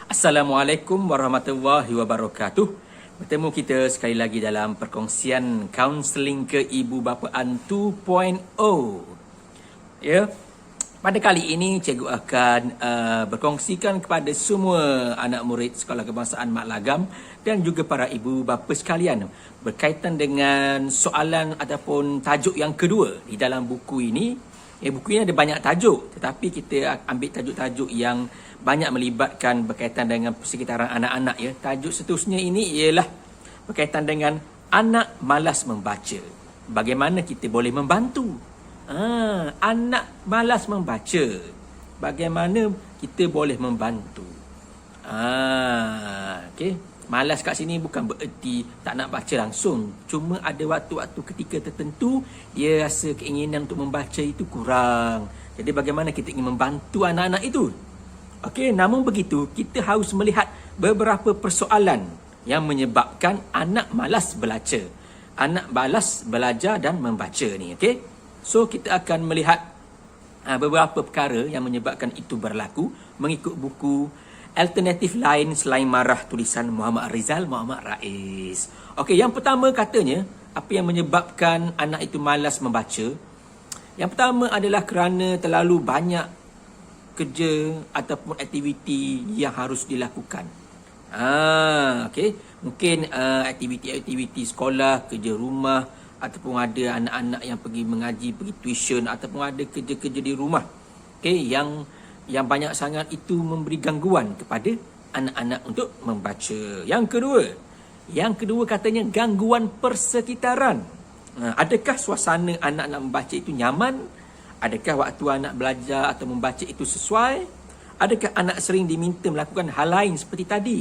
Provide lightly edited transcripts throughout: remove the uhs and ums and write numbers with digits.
Assalamualaikum warahmatullahi wabarakatuh. Bertemu kita sekali lagi dalam perkongsian kaunseling keibubapaan 2.0. Ya. Pada kali ini cikgu akan berkongsikan kepada semua anak murid Sekolah Kebangsaan Mat Lagam dan juga para ibu bapa sekalian berkaitan dengan soalan ataupun tajuk yang kedua di dalam buku ini. Buku ini ada banyak tajuk, tetapi kita ambil tajuk-tajuk yang banyak melibatkan berkaitan dengan persekitaran anak-anak. Ya. Tajuk seterusnya ini ialah berkaitan dengan anak malas membaca. Bagaimana kita boleh membantu? Anak malas membaca. Bagaimana kita boleh membantu? Okey. Malas kat sini bukan bererti tak nak baca langsung. Cuma ada waktu-waktu ketika tertentu dia rasa keinginan untuk membaca itu kurang. Jadi bagaimana kita ingin membantu anak-anak itu? Okey, namun begitu kita harus melihat beberapa persoalan yang menyebabkan anak malas belajar. Anak malas belajar dan membaca ni, okey? So kita akan melihat beberapa perkara yang menyebabkan itu berlaku mengikut buku Alternatif Lain Selain Marah tulisan Muhammad Rizal Muhammad Rais. Okey, yang pertama katanya, apa yang menyebabkan anak itu malas membaca? Yang pertama adalah kerana terlalu banyak kerja ataupun aktiviti yang harus dilakukan. Okey, mungkin aktiviti-aktiviti sekolah, kerja rumah, ataupun ada anak-anak yang pergi mengaji, pergi tuition, ataupun ada kerja-kerja di rumah. Okey, yang banyak sangat itu memberi gangguan kepada anak-anak untuk membaca. Yang kedua katanya gangguan persekitaran. Adakah suasana anak-anak membaca itu nyaman? Adakah waktu anak belajar atau membaca itu sesuai? Adakah anak sering diminta melakukan hal lain seperti tadi?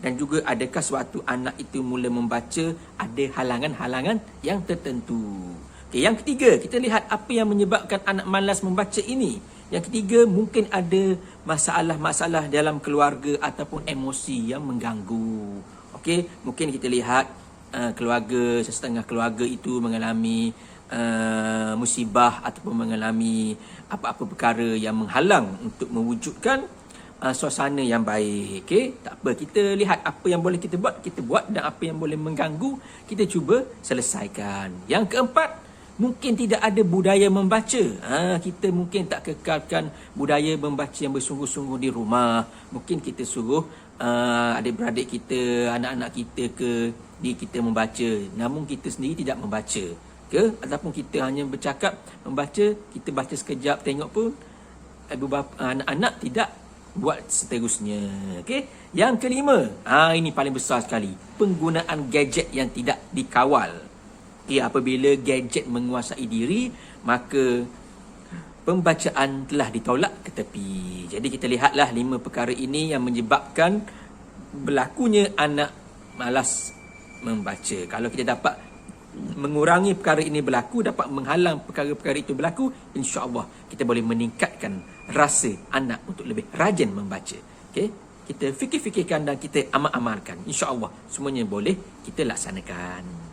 Dan juga adakah sewaktu anak itu mula membaca ada halangan-halangan yang tertentu? Okay, yang ketiga, kita lihat apa yang menyebabkan anak malas membaca ini. Yang ketiga, mungkin ada masalah-masalah dalam keluarga ataupun emosi yang mengganggu. Okey, mungkin kita lihat keluarga, setengah keluarga itu mengalami musibah ataupun mengalami apa-apa perkara yang menghalang untuk mewujudkan suasana yang baik. Okey, tak apa, kita lihat apa yang boleh kita buat, dan apa yang boleh mengganggu, kita cuba selesaikan. Yang keempat, mungkin tidak ada budaya membaca. Kita mungkin tak kekalkan budaya membaca yang bersungguh-sungguh di rumah. Mungkin kita suruh adik-beradik kita, anak-anak kita kita membaca. Namun kita sendiri tidak membaca. Ataupun kita hanya bercakap, membaca, kita baca sekejap, tengok pun ibu bapa, anak-anak tidak buat seterusnya. Okey. Yang kelima, ini paling besar sekali. Penggunaan gadget yang tidak dikawal. Apabila gadget menguasai diri, maka pembacaan telah ditolak ke tepi. Jadi kita lihatlah 5 perkara ini yang menyebabkan berlakunya anak malas membaca. Kalau kita dapat mengurangi perkara ini berlaku, dapat menghalang perkara-perkara itu berlaku, insya-Allah kita boleh meningkatkan rasa anak untuk lebih rajin membaca. Okey, kita fikir-fikirkan dan kita amal-amalkan. Insya-Allah semuanya boleh kita laksanakan.